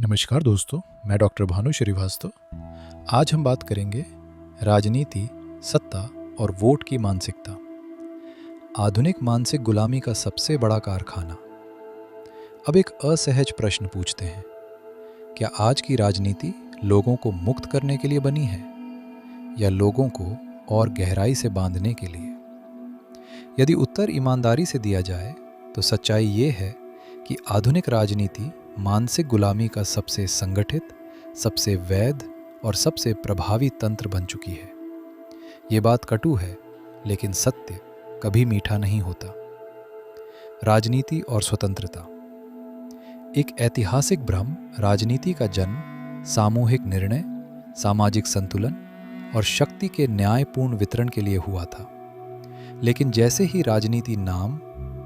नमस्कार दोस्तों, मैं डॉक्टर भानु श्रीवास्तव। आज हम बात करेंगे राजनीति, सत्ता और वोट की मानसिकता। आधुनिक मानसिक गुलामी का सबसे बड़ा कारखाना। अब एक असहज प्रश्न पूछते हैं, क्या आज की राजनीति लोगों को मुक्त करने के लिए बनी है या लोगों को और गहराई से बांधने के लिए? यदि उत्तर ईमानदारी से दिया जाए तो सच्चाई ये है कि आधुनिक राजनीति मानसिक गुलामी का सबसे संगठित, सबसे वैध और सबसे प्रभावी तंत्र बन चुकी है। ये बात कटु है, लेकिन सत्य कभी मीठा नहीं होता। राजनीति और स्वतंत्रता। एक ऐतिहासिक भ्रम राजनीति का जन्म सामूहिक निर्णय, सामाजिक संतुलन और शक्ति के न्यायपूर्ण वितरण के लिए हुआ था। लेकिन जैसे ही राजनीति नाम,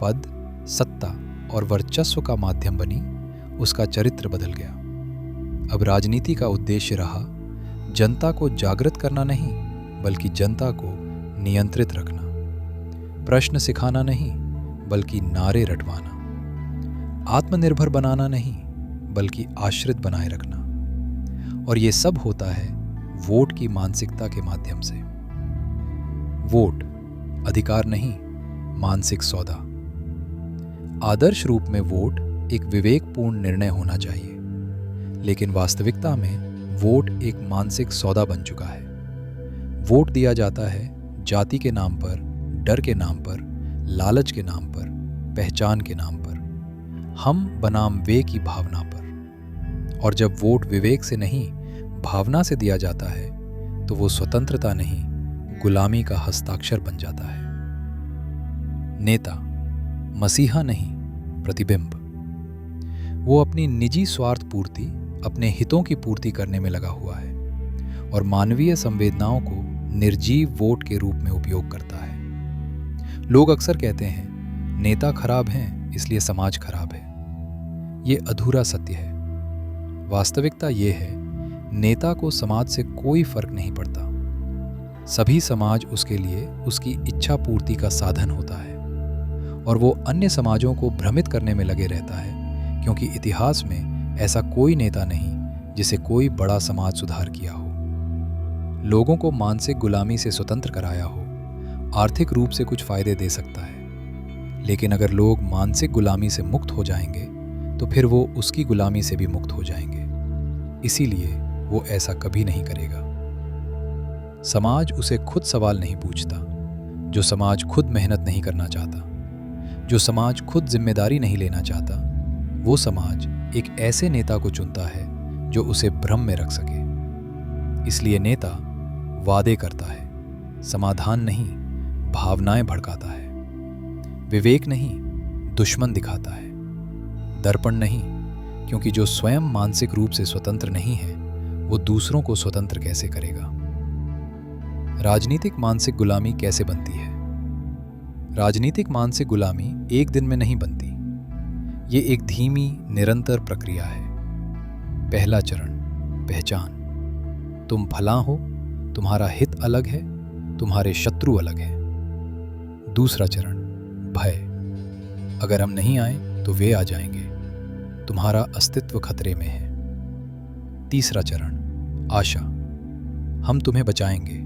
पद, सत्ता और वर्चस्व का माध्यम बनी, उसका चरित्र बदल गया। अब राजनीति का उद्देश्य रहा जनता को जागृत करना नहीं, बल्कि जनता को नियंत्रित रखना। प्रश्न सिखाना नहीं, बल्कि नारे रटवाना। आत्मनिर्भर बनाना नहीं, बल्कि आश्रित बनाए रखना। और ये सब होता है वोट की मानसिकता के माध्यम से। वोट अधिकार नहीं, मानसिक सौदा। आदर्श रूप में वोट एक विवेकपूर्ण निर्णय होना चाहिए, लेकिन वास्तविकता में वोट एक मानसिक सौदा बन चुका है। वोट दिया जाता है जाति के नाम पर, डर के नाम पर, लालच के नाम पर, पहचान के नाम पर, हम बनाम वे की भावना पर। और जब वोट विवेक से नहीं, भावना से दिया जाता है, तो वो स्वतंत्रता नहीं, गुलामी का हस्ताक्षर बन जाता है। नेता मसीहा नहीं, प्रतिबिंब। वो अपनी निजी स्वार्थ पूर्ति, अपने हितों की पूर्ति करने में लगा हुआ है और मानवीय संवेदनाओं को निर्जीव वोट के रूप में उपयोग करता है। लोग अक्सर कहते हैं, नेता खराब हैं इसलिए समाज खराब है। ये अधूरा सत्य है। वास्तविकता ये है, नेता को समाज से कोई फर्क नहीं पड़ता। सभी समाज उसके लिए उसकी इच्छा पूर्ति का साधन होता है और वो अन्य समाजों को भ्रमित करने में लगे रहता है, क्योंकि इतिहास में ऐसा कोई नेता नहीं जिसे कोई बड़ा समाज सुधार किया हो, लोगों को मानसिक गुलामी से स्वतंत्र कराया हो। आर्थिक रूप से कुछ फायदे दे सकता है, लेकिन अगर लोग मानसिक गुलामी से मुक्त हो जाएंगे तो फिर वो उसकी गुलामी से भी मुक्त हो जाएंगे। इसीलिए वो ऐसा कभी नहीं करेगा। समाज उसे खुद सवाल नहीं पूछता। जो समाज खुद मेहनत नहीं करना चाहता, जो समाज खुद जिम्मेदारी नहीं लेना चाहता, वो समाज एक ऐसे नेता को चुनता है जो उसे भ्रम में रख सके। इसलिए नेता वादे करता है, समाधान नहीं, भावनाएं भड़काता है। विवेक नहीं, दुश्मन दिखाता है। दर्पण नहीं, क्योंकि जो स्वयं मानसिक रूप से स्वतंत्र नहीं है, वो दूसरों को स्वतंत्र कैसे करेगा? राजनीतिक मानसिक गुलामी कैसे बनती है? राजनीतिक मानसिक गुलामी एक दिन में नहीं बनती। ये एक धीमी, निरंतर प्रक्रिया है। पहला चरण, पहचान। तुम फलां हो, तुम्हारा हित अलग है, तुम्हारे शत्रु अलग हैं। दूसरा चरण, भय। अगर हम नहीं आए तो वे आ जाएंगे, तुम्हारा अस्तित्व खतरे में है। तीसरा चरण, आशा। हम तुम्हें बचाएंगे,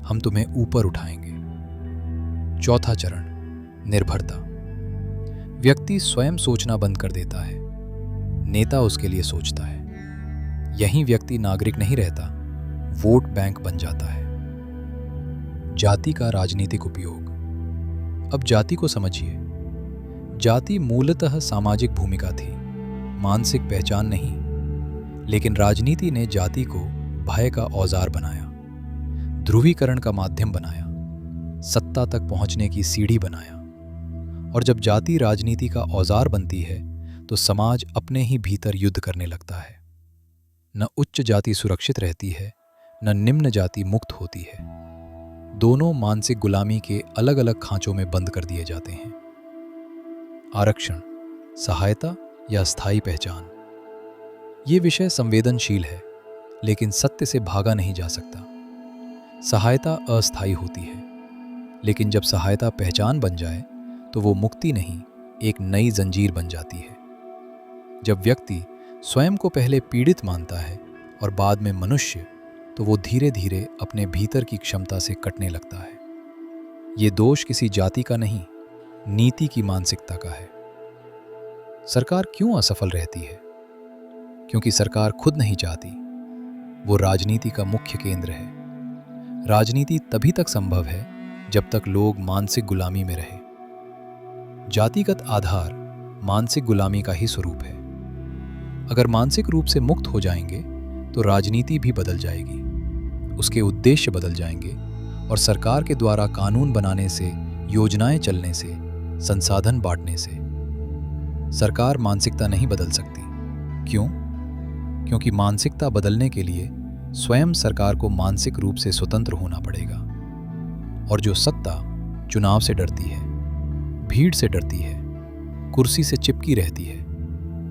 हम तुम्हें ऊपर उठाएंगे। चौथा चरण, निर्भरता। व्यक्ति स्वयं सोचना बंद कर देता है, नेता उसके लिए सोचता है। यहीं व्यक्ति नागरिक नहीं रहता, वोट बैंक बन जाता है। जाति का राजनीतिक उपयोग। अब जाति को समझिए। जाति मूलतः सामाजिक भूमिका थी, मानसिक पहचान नहीं। लेकिन राजनीति ने जाति को भय का औजार बनाया, ध्रुवीकरण का माध्यम बनाया, सत्ता तक पहुंचने की सीढ़ी बनाया। और जब जाति राजनीति का औजार बनती है तो समाज अपने ही भीतर युद्ध करने लगता है। न उच्च जाति सुरक्षित रहती है, न निम्न जाति मुक्त होती है। दोनों मानसिक गुलामी के अलग अलग खांचों में बंद कर दिए जाते हैं। आरक्षण, सहायता या स्थायी पहचान। ये विषय संवेदनशील है, लेकिन सत्य से भागा नहीं जा सकता। सहायता अस्थायी होती है, लेकिन जब सहायता पहचान बन जाए तो वो मुक्ति नहीं, एक नई जंजीर बन जाती है। जब व्यक्ति स्वयं को पहले पीड़ित मानता है और बाद में मनुष्य, तो वो धीरे धीरे अपने भीतर की क्षमता से कटने लगता है। ये दोष किसी जाति का नहीं, नीति की मानसिकता का है। सरकार क्यों असफल रहती है? क्योंकि सरकार खुद नहीं चाहती। वो राजनीति का मुख्य केंद्र है। राजनीति तभी तक संभव है जब तक लोग मानसिक गुलामी में रहे। जातिगत आधार मानसिक गुलामी का ही स्वरूप है। अगर मानसिक रूप से मुक्त हो जाएंगे तो राजनीति भी बदल जाएगी, उसके उद्देश्य बदल जाएंगे और सरकार के द्वारा कानून बनाने से, योजनाएं चलने से, संसाधन बांटने से सरकार मानसिकता नहीं बदल सकती। क्यों? क्योंकि मानसिकता बदलने के लिए स्वयं सरकार को मानसिक रूप से स्वतंत्र होना पड़ेगा। और जो सत्ता चुनाव से डरती है, भीड़ से डरती है, कुर्सी से चिपकी रहती है,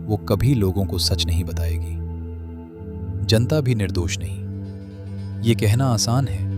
वो कभी लोगों को सच नहीं बताएगी। जनता भी निर्दोष नहीं। ये कहना आसान है,